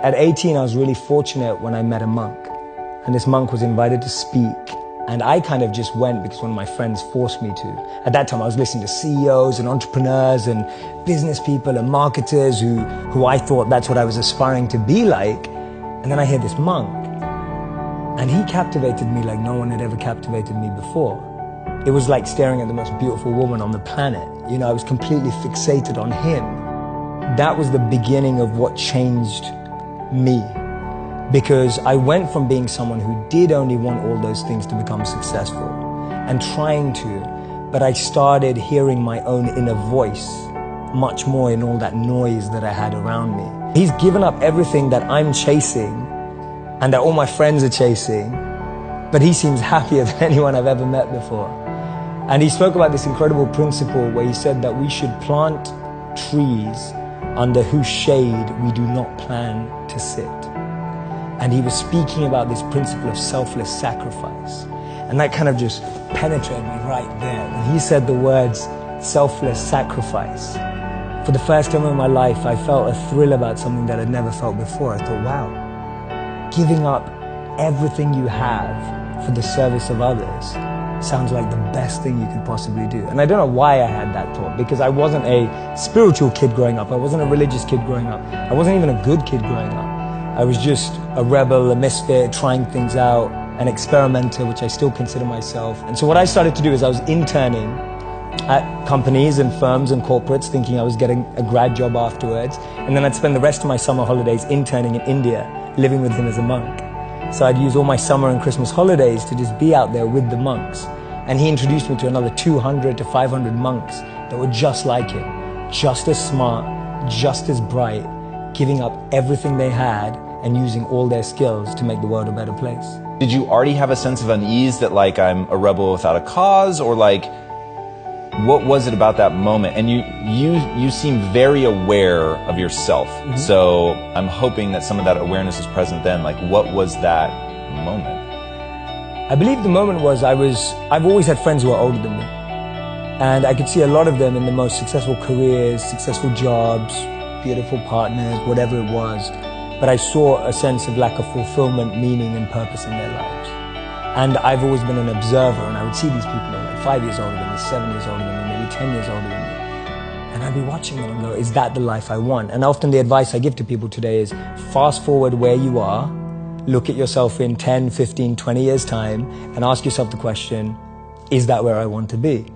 At 18, I was really fortunate when I met a monk. And this monk was invited to speak. And I kind of just went because one of my friends forced me to. At that time, I was listening to CEOs and entrepreneurs and business people and marketers who I thought that's what I was aspiring to be like. And then I hear this monk. And he captivated me like no one had ever captivated me before. It was like staring at the most beautiful woman on the planet. You know, I was completely fixated on him. That was the beginning of what changed me. Because I went from being someone who did only want all those things to become successful and trying to, but I started hearing my own inner voice much more in all that noise that I had around me. He's given up everything that I'm chasing and that all my friends are chasing, but he seems happier than anyone I've ever met before. And he spoke about this incredible principle where he said that we should plant trees under whose shade we do not plan to sit. And he was speaking about this principle of selfless sacrifice. And that kind of just penetrated me right there. When he said the words selfless sacrifice, for the first time in my life, I felt a thrill about something that I'd never felt before. I thought, wow, giving up everything you have for the service of others sounds like the best thing you could possibly do. And I don't know why I had that thought, because I wasn't a spiritual kid growing up. I wasn't a religious kid growing up. I wasn't even a good kid growing up. I was just a rebel, a misfit, trying things out, an experimenter, which I still consider myself. And so what I started to do is I was interning at companies and firms and corporates, thinking I was getting a grad job afterwards. And then I'd spend the rest of my summer holidays interning in India, living with him as a monk. So I'd use all my summer and Christmas holidays to just be out there with the monks. And he introduced me to another 200 to 500 monks that were just like him, just as smart, just as bright, giving up everything they had and using all their skills to make the world a better place. Did you already have a sense of unease that like I'm a rebel without a cause, or like what was it about that moment? And you seem very aware of yourself. Mm-hmm. So I'm hoping that some of that awareness is present then. Like what was that moment? I believe the moment was I've always had friends who are older than me. And I could see a lot of them in the most successful careers, successful jobs, beautiful partners, whatever it was. But I saw a sense of lack of fulfillment, meaning and purpose in their lives. And I've always been an observer, and I would see these people who are like 5 years older than me, 7 years older than me, maybe 10 years older than me. And I'd be watching them and go, is that the life I want? And often the advice I give to people today is fast forward where you are, look at yourself in 10, 15, 20 years time, and ask yourself the question, is that where I want to be?